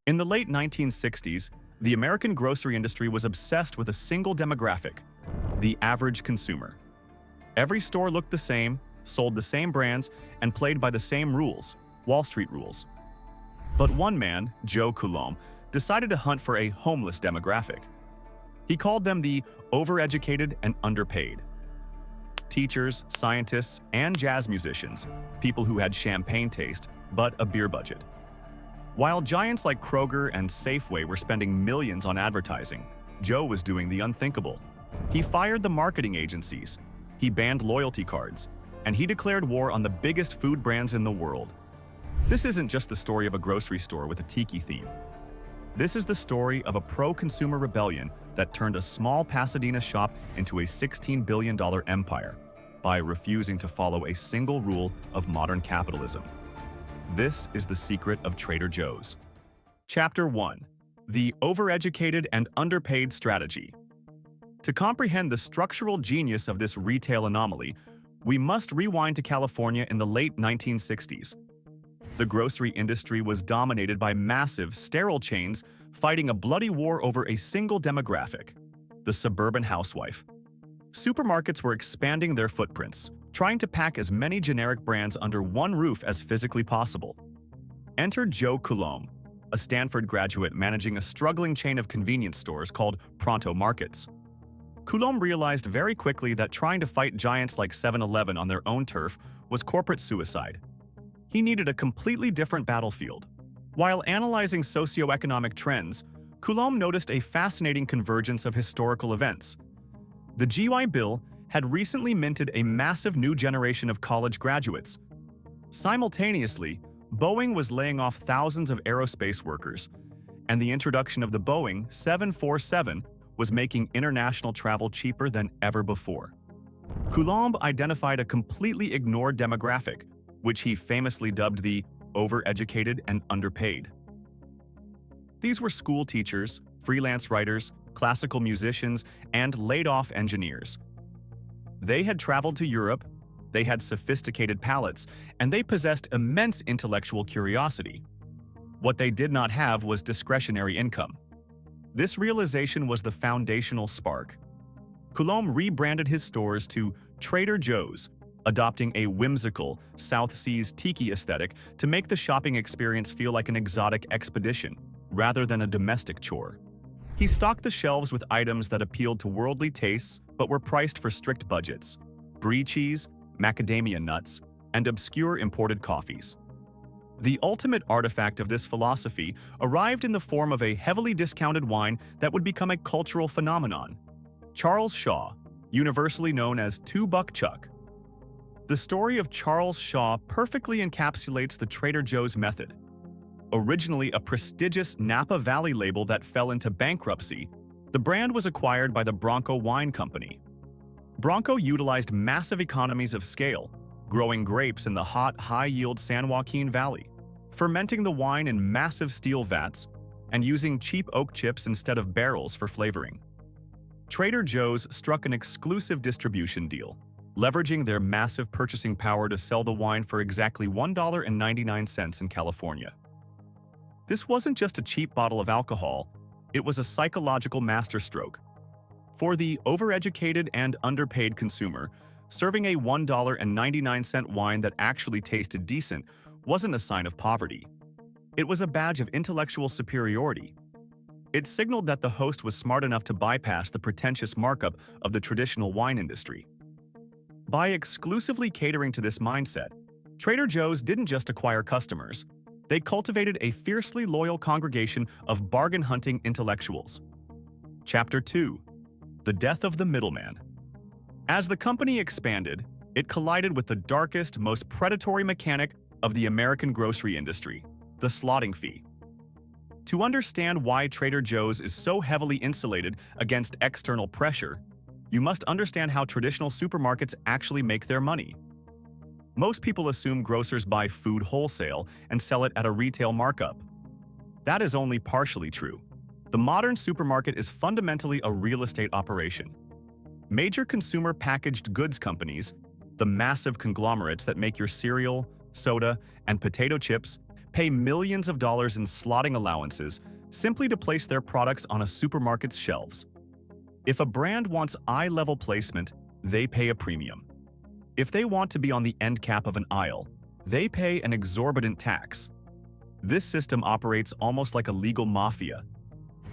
In the late 1960s, the American grocery industry was obsessed with a single demographic: the average consumer. Every store looked the same, sold the same brands, and played by the same rules, Wall Street rules. But one man, Joe Coulombe, decided to hunt for a homeless demographic. He called them the overeducated and underpaid. Teachers, scientists, and jazz musicians, people who had champagne taste, but a beer budget. While giants like Kroger and Safeway were spending millions on advertising, Joe was doing the unthinkable. He fired the marketing agencies, he banned loyalty cards, and he declared war on the biggest food brands in the world. This isn't just the story of a grocery store with a tiki theme. This is the story of a pro-consumer rebellion that turned a small Pasadena shop into a $16 billion empire by refusing to follow a single rule of modern capitalism. This is the secret of Trader Joe's. Chapter 1. The Overeducated and Underpaid Strategy. To comprehend the structural genius of this retail anomaly, we must rewind to California in the late 1960s. The grocery industry was dominated by massive, sterile chains fighting a bloody war over a single demographic: the suburban housewife. Supermarkets were expanding their footprints, trying to pack as many generic brands under one roof as physically possible. Enter Joe Coulombe, a Stanford graduate managing a struggling chain of convenience stores called Pronto Markets. Coulombe realized very quickly that trying to fight giants like 7-Eleven on their own turf was corporate suicide. He needed a completely different battlefield. While analyzing socioeconomic trends, Coulombe noticed a fascinating convergence of historical events. The GI Bill had recently minted a massive new generation of college graduates. Simultaneously, Boeing was laying off thousands of aerospace workers, and the introduction of the Boeing 747 was making international travel cheaper than ever before. Coulombe identified a completely ignored demographic, which he famously dubbed the overeducated and underpaid. These were school teachers, freelance writers, classical musicians, and laid-off engineers. They had traveled to Europe, they had sophisticated palates, and they possessed immense intellectual curiosity. What they did not have was discretionary income. This realization was the foundational spark. Coulombe rebranded his stores to Trader Joe's, adopting a whimsical, South Seas tiki aesthetic to make the shopping experience feel like an exotic expedition, rather than a domestic chore. He stocked the shelves with items that appealed to worldly tastes but were priced for strict budgets: brie cheese, macadamia nuts, and obscure imported coffees. The ultimate artifact of this philosophy arrived in the form of a heavily discounted wine that would become a cultural phenomenon: Charles Shaw, universally known as $2 Chuck. The story of Charles Shaw perfectly encapsulates the Trader Joe's method. Originally a prestigious Napa Valley label that fell into bankruptcy, the brand was acquired by the Bronco Wine Company. Bronco utilized massive economies of scale, growing grapes in the hot, high-yield San Joaquin Valley, fermenting the wine in massive steel vats, and using cheap oak chips instead of barrels for flavoring. Trader Joe's struck an exclusive distribution deal, leveraging their massive purchasing power to sell the wine for exactly $1.99 in California. This wasn't just a cheap bottle of alcohol, it was a psychological masterstroke. For the overeducated and underpaid consumer, serving a $1.99 wine that actually tasted decent wasn't a sign of poverty. It was a badge of intellectual superiority. It signaled that the host was smart enough to bypass the pretentious markup of the traditional wine industry. By exclusively catering to this mindset, Trader Joe's didn't just acquire customers. They cultivated a fiercely loyal congregation of bargain-hunting intellectuals. Chapter 2. The Death of the Middleman. As the company expanded, it collided with the darkest, most predatory mechanic of the American grocery industry: the slotting fee. To understand why Trader Joe's is so heavily insulated against external pressure, you must understand how traditional supermarkets actually make their money. Most people assume grocers buy food wholesale and sell it at a retail markup. That is only partially true. The modern supermarket is fundamentally a real estate operation. Major consumer packaged goods companies, the massive conglomerates that make your cereal, soda, and potato chips, pay millions of dollars in slotting allowances simply to place their products on a supermarket's shelves. If a brand wants eye-level placement, they pay a premium. If they want to be on the end cap of an aisle, they pay an exorbitant tax. This system operates almost like a legal mafia.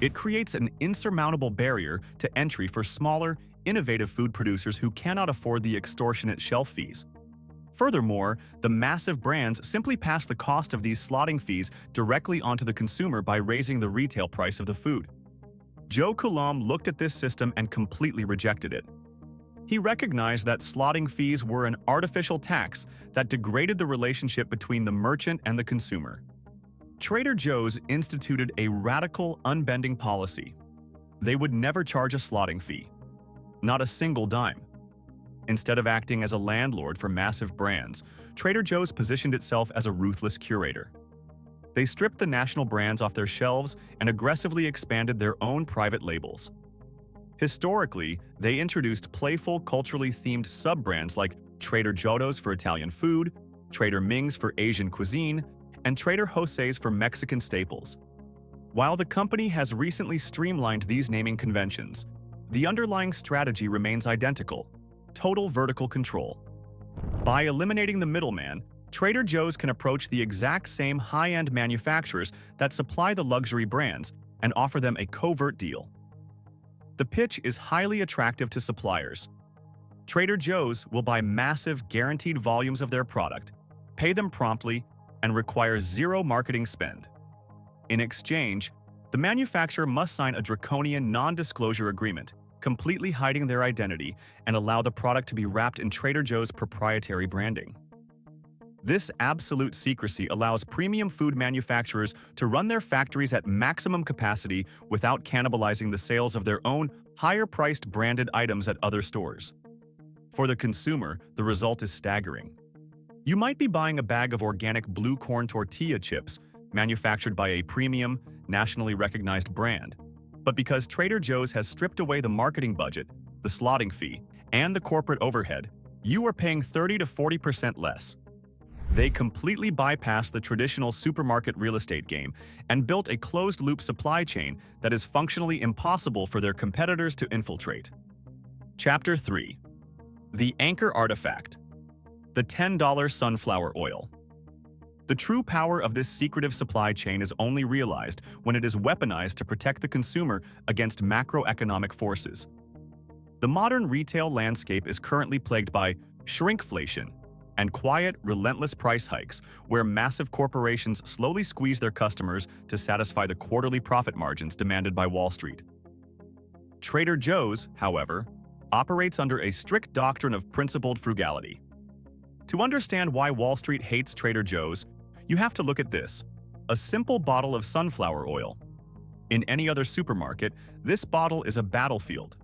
It creates an insurmountable barrier to entry for smaller, innovative food producers who cannot afford the extortionate shelf fees. Furthermore, the massive brands simply pass the cost of these slotting fees directly onto the consumer by raising the retail price of the food. Joe Coulombe looked at this system and completely rejected it. He recognized that slotting fees were an artificial tax that degraded the relationship between the merchant and the consumer. Trader Joe's instituted a radical, unbending policy. They would never charge a slotting fee. Not a single dime. Instead of acting as a landlord for massive brands, Trader Joe's positioned itself as a ruthless curator. They stripped the national brands off their shelves and aggressively expanded their own private labels. Historically, they introduced playful, culturally themed sub-brands like Trader Joe's for Italian food, Trader Ming's for Asian cuisine, and Trader Jose's for Mexican staples. While the company has recently streamlined these naming conventions, the underlying strategy remains identical: total vertical control. By eliminating the middleman, Trader Joe's can approach the exact same high-end manufacturers that supply the luxury brands and offer them a covert deal. The pitch is highly attractive to suppliers. Trader Joe's will buy massive, guaranteed volumes of their product, pay them promptly, and require zero marketing spend. In exchange, the manufacturer must sign a draconian non-disclosure agreement, completely hiding their identity, and allow the product to be wrapped in Trader Joe's proprietary branding. This absolute secrecy allows premium food manufacturers to run their factories at maximum capacity without cannibalizing the sales of their own higher-priced branded items at other stores. For the consumer, the result is staggering. You might be buying a bag of organic blue corn tortilla chips manufactured by a premium, nationally recognized brand. But because Trader Joe's has stripped away the marketing budget, the slotting fee, and the corporate overhead, you are paying 30 to 40% less. They completely bypassed the traditional supermarket real estate game and built a closed-loop supply chain that is functionally impossible for their competitors to infiltrate. Chapter 3. The Anchor Artifact. The $10 Sunflower Oil. The true power of this secretive supply chain is only realized when it is weaponized to protect the consumer against macroeconomic forces. The modern retail landscape is currently plagued by shrinkflation and quiet, relentless price hikes, where massive corporations slowly squeeze their customers to satisfy the quarterly profit margins demanded by Wall Street. Trader Joe's, however, operates under a strict doctrine of principled frugality. To understand why Wall Street hates Trader Joe's, you have to look at this: a simple bottle of sunflower oil. In any other supermarket, this bottle is a battlefield.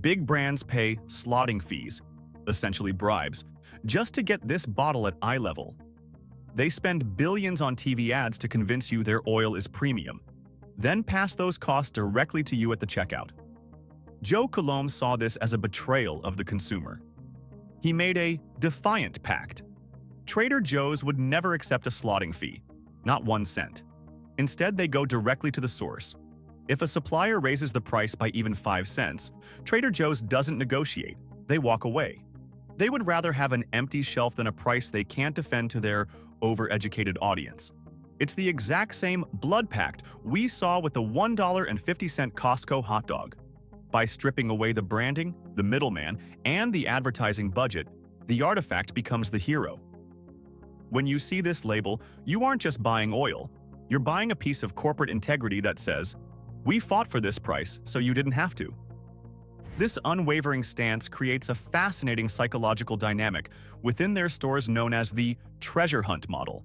Big brands pay slotting fees, essentially bribes, just to get this bottle at eye level. They spend billions on TV ads to convince you their oil is premium, then pass those costs directly to you at the checkout. Joe Coulombe saw this as a betrayal of the consumer. He made a defiant pact. Trader Joe's would never accept a slotting fee, not 1 cent. Instead, they go directly to the source. If a supplier raises the price by even 5 cents, Trader Joe's doesn't negotiate. They walk away. They would rather have an empty shelf than a price they can't defend to their overeducated audience. It's the exact same blood pact we saw with the $1.50 Costco hot dog. By stripping away the branding, the middleman, and the advertising budget, the artifact becomes the hero. When you see this label, you aren't just buying oil. You're buying a piece of corporate integrity that says, "We fought for this price, so you didn't have to." This unwavering stance creates a fascinating psychological dynamic within their stores known as the treasure hunt model.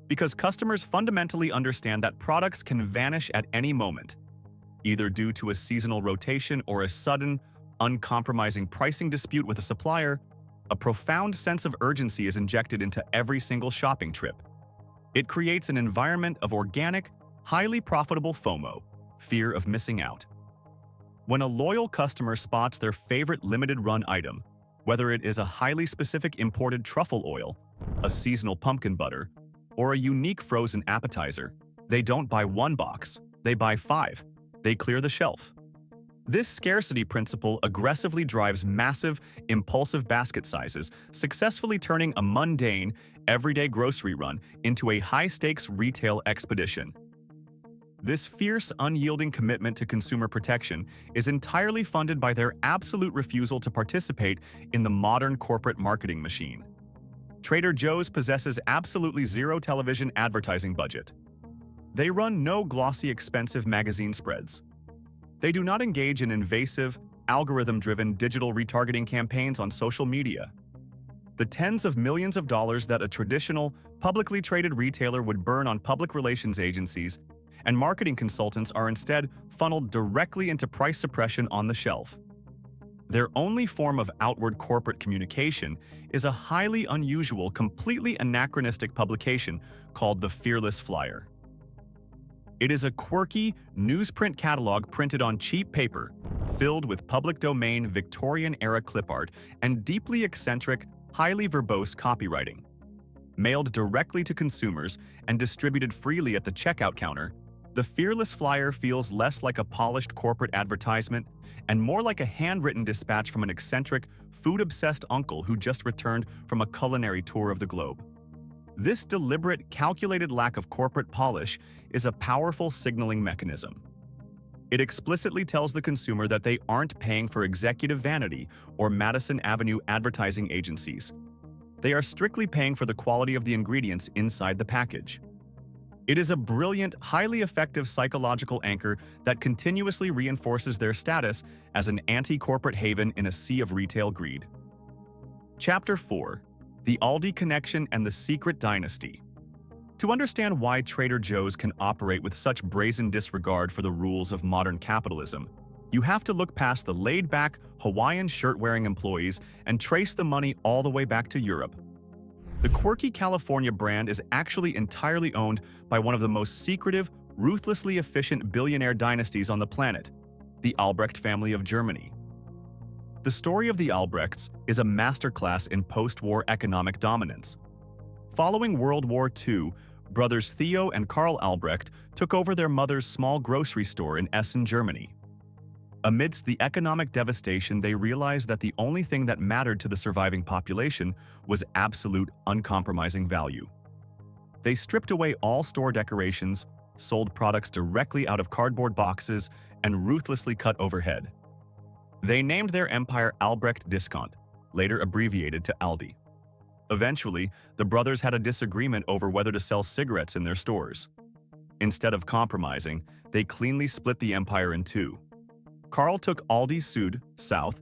Because customers fundamentally understand that products can vanish at any moment, either due to a seasonal rotation or a sudden, uncompromising pricing dispute with a supplier, a profound sense of urgency is injected into every single shopping trip. It creates an environment of organic, highly profitable FOMO, fear of missing out. When a loyal customer spots their favorite limited-run item, whether it is a highly specific imported truffle oil, a seasonal pumpkin butter, or a unique frozen appetizer, they don't buy one box, they buy 5. They clear the shelf. This scarcity principle aggressively drives massive, impulsive basket sizes, successfully turning a mundane, everyday grocery run into a high-stakes retail expedition. This fierce, unyielding commitment to consumer protection is entirely funded by their absolute refusal to participate in the modern corporate marketing machine. Trader Joe's possesses absolutely zero television advertising budget. They run no glossy, expensive magazine spreads. They do not engage in invasive, algorithm-driven digital retargeting campaigns on social media. The tens of millions of dollars that a traditional, publicly traded retailer would burn on public relations agencies and marketing consultants are instead funneled directly into price suppression on the shelf. Their only form of outward corporate communication is a highly unusual, completely anachronistic publication called the Fearless Flyer. It is a quirky, newsprint catalog printed on cheap paper, filled with public domain Victorian-era clip art and deeply eccentric, highly verbose copywriting. Mailed directly to consumers and distributed freely at the checkout counter, the Fearless Flyer feels less like a polished corporate advertisement and more like a handwritten dispatch from an eccentric, food-obsessed uncle who just returned from a culinary tour of the globe. This deliberate, calculated lack of corporate polish is a powerful signaling mechanism. It explicitly tells the consumer that they aren't paying for executive vanity or Madison Avenue advertising agencies. They are strictly paying for the quality of the ingredients inside the package. It is a brilliant, highly effective psychological anchor that continuously reinforces their status as an anti-corporate haven in a sea of retail greed. Chapter 4. The Aldi Connection and the Secret Dynasty. To understand why Trader Joe's can operate with such brazen disregard for the rules of modern capitalism, you have to look past the laid-back, Hawaiian shirt-wearing employees and trace the money all the way back to Europe. The quirky California brand is actually entirely owned by one of the most secretive, ruthlessly efficient billionaire dynasties on the planet, the Albrecht family of Germany. The story of the Albrechts is a masterclass in post-war economic dominance. Following World War II, brothers Theo and Karl Albrecht took over their mother's small grocery store in Essen, Germany. Amidst the economic devastation, they realized that the only thing that mattered to the surviving population was absolute, uncompromising value. They stripped away all store decorations, sold products directly out of cardboard boxes, and ruthlessly cut overhead. They named their empire Albrecht Discount, later abbreviated to Aldi. Eventually, the brothers had a disagreement over whether to sell cigarettes in their stores. Instead of compromising, they cleanly split the empire in two. Karl took Aldi Süd, south,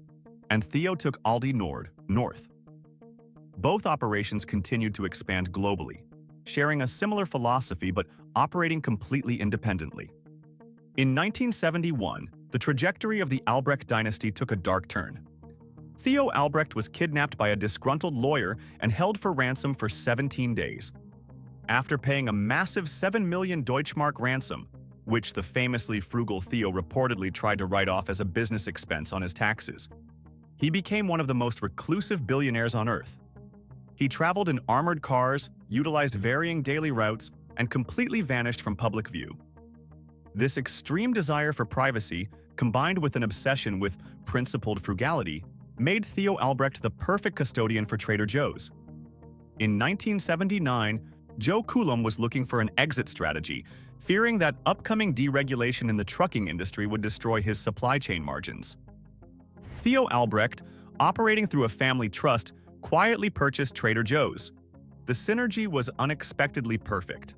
and Theo took Aldi Nord, north. Both operations continued to expand globally, sharing a similar philosophy but operating completely independently. In 1971, the trajectory of the Albrecht dynasty took a dark turn. Theo Albrecht was kidnapped by a disgruntled lawyer and held for ransom for 17 days. After paying a massive 7 million Deutschmark ransom, which the famously frugal Theo reportedly tried to write off as a business expense on his taxes, he became one of the most reclusive billionaires on Earth. He traveled in armored cars, utilized varying daily routes, and completely vanished from public view. This extreme desire for privacy, combined with an obsession with principled frugality, made Theo Albrecht the perfect custodian for Trader Joe's. In 1979, Joe Coulombe was looking for an exit strategy, fearing that upcoming deregulation in the trucking industry would destroy his supply chain margins. Theo Albrecht, operating through a family trust, quietly purchased Trader Joe's. The synergy was unexpectedly perfect.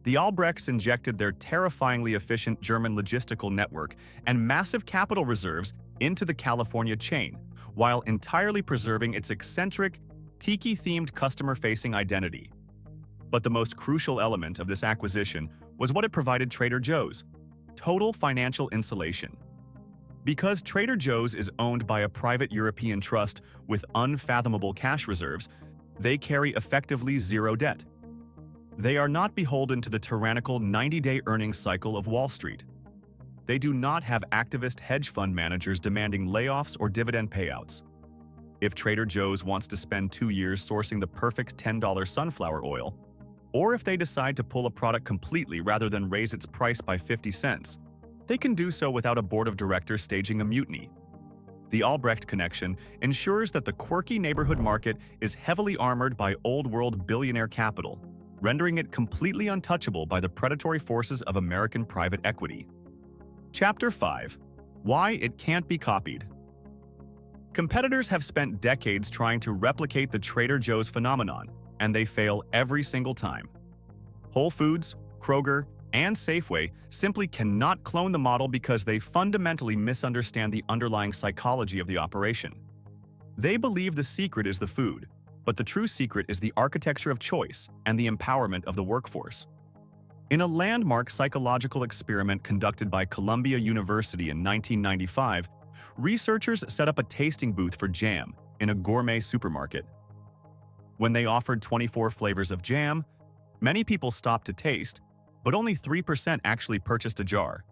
The Albrechts injected their terrifyingly efficient German logistical network and massive capital reserves into the California chain, while entirely preserving its eccentric, tiki-themed customer-facing identity. But the most crucial element of this acquisition was what it provided Trader Joe's: total financial insulation. Because Trader Joe's is owned by a private European trust with unfathomable cash reserves, they carry effectively zero debt. They are not beholden to the tyrannical 90-day earnings cycle of Wall Street. They do not have activist hedge fund managers demanding layoffs or dividend payouts. If Trader Joe's wants to spend 2 years sourcing the perfect $10 sunflower oil, or if they decide to pull a product completely rather than raise its price by 50 cents, they can do so without a board of directors staging a mutiny. The Albrecht connection ensures that the quirky neighborhood market is heavily armored by old-world billionaire capital, rendering it completely untouchable by the predatory forces of American private equity. Chapter 5. Why it can't be copied. Competitors have spent decades trying to replicate the Trader Joe's phenomenon, and they fail every single time. Whole Foods, Kroger, and Safeway simply cannot clone the model because they fundamentally misunderstand the underlying psychology of the operation. They believe the secret is the food, but the true secret is the architecture of choice and the empowerment of the workforce. In a landmark psychological experiment conducted by Columbia University in 1995, researchers set up a tasting booth for jam in a gourmet supermarket. When they offered 24 flavors of jam, many people stopped to taste, but only 3% actually purchased a jar.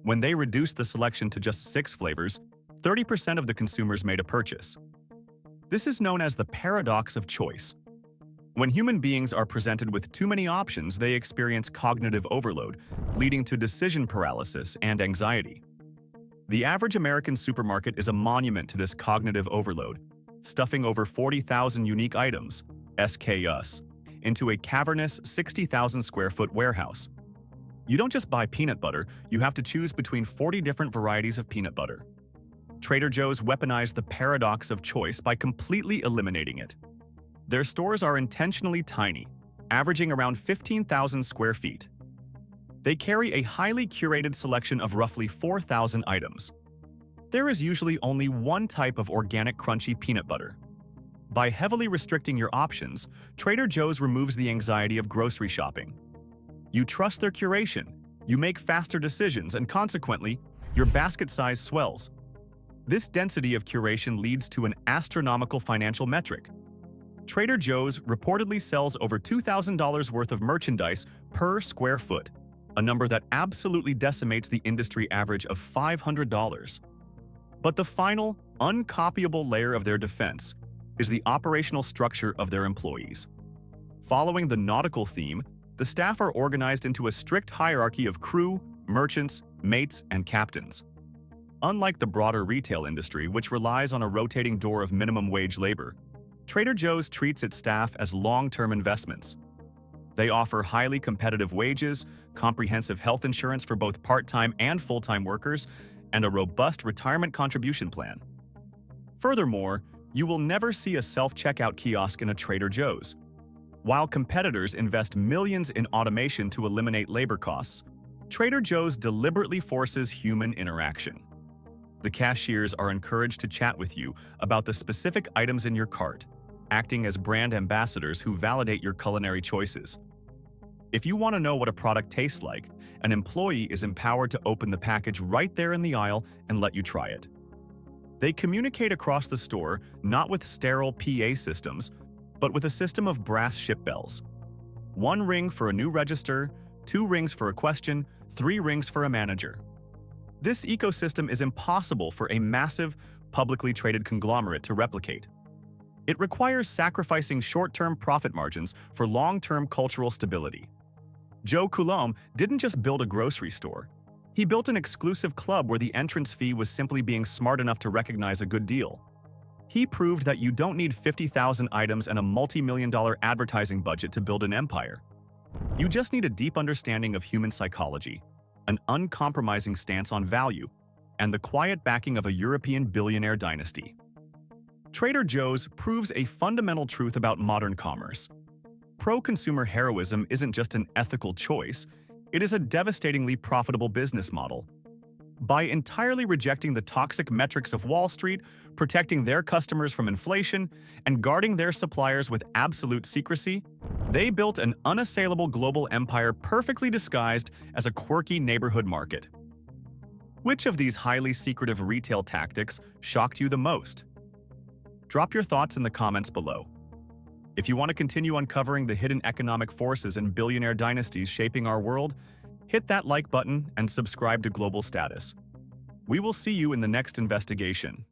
When they reduced the selection to just 6 flavors, 30% of the consumers made a purchase. This is known as the paradox of choice. When human beings are presented with too many options, they experience cognitive overload, leading to decision paralysis and anxiety. The average American supermarket is a monument to this cognitive overload, stuffing over 40,000 unique items, SKUs, into a cavernous 60,000 square foot warehouse. You don't just buy peanut butter, you have to choose between 40 different varieties of peanut butter. Trader Joe's weaponized the paradox of choice by completely eliminating it. Their stores are intentionally tiny, averaging around 15,000 square feet. They carry a highly curated selection of roughly 4,000 items. There is usually only one type of organic crunchy peanut butter. By heavily restricting your options, Trader Joe's removes the anxiety of grocery shopping. You trust their curation, you make faster decisions, and consequently, your basket size swells. This density of curation leads to an astronomical financial metric. Trader Joe's reportedly sells over $2,000 worth of merchandise per square foot, a number that absolutely decimates the industry average of $500. But the final, uncopyable layer of their defense is the operational structure of their employees. Following the nautical theme, the staff are organized into a strict hierarchy of crew, merchants, mates, and captains. Unlike the broader retail industry, which relies on a rotating door of minimum wage labor, Trader Joe's treats its staff as long-term investments. They offer highly competitive wages, comprehensive health insurance for both part-time and full-time workers, and a robust retirement contribution plan. Furthermore, you will never see a self-checkout kiosk in a Trader Joe's. While competitors invest millions in automation to eliminate labor costs, Trader Joe's deliberately forces human interaction. The cashiers are encouraged to chat with you about the specific items in your cart, acting as brand ambassadors who validate your culinary choices. If you want to know what a product tastes like, an employee is empowered to open the package right there in the aisle and let you try it. They communicate across the store not with sterile PA systems, but with a system of brass ship bells. 1 ring for a new register, 2 rings for a question, 3 rings for a manager. This ecosystem is impossible for a massive, publicly traded conglomerate to replicate. It requires sacrificing short-term profit margins for long-term cultural stability. Joe Coulombe didn't just build a grocery store. He built an exclusive club where the entrance fee was simply being smart enough to recognize a good deal. He proved that you don't need 50,000 items and a multi-million-dollar advertising budget to build an empire. You just need a deep understanding of human psychology, an uncompromising stance on value, and the quiet backing of a European billionaire dynasty. Trader Joe's proves a fundamental truth about modern commerce. Pro-consumer heroism isn't just an ethical choice, it is a devastatingly profitable business model. By entirely rejecting the toxic metrics of Wall Street, protecting their customers from inflation, and guarding their suppliers with absolute secrecy, they built an unassailable global empire perfectly disguised as a quirky neighborhood market. Which of these highly secretive retail tactics shocked you the most? Drop your thoughts in the comments below. If you want to continue uncovering the hidden economic forces and billionaire dynasties shaping our world, hit that like button and subscribe to Global Status. We will see you in the next investigation.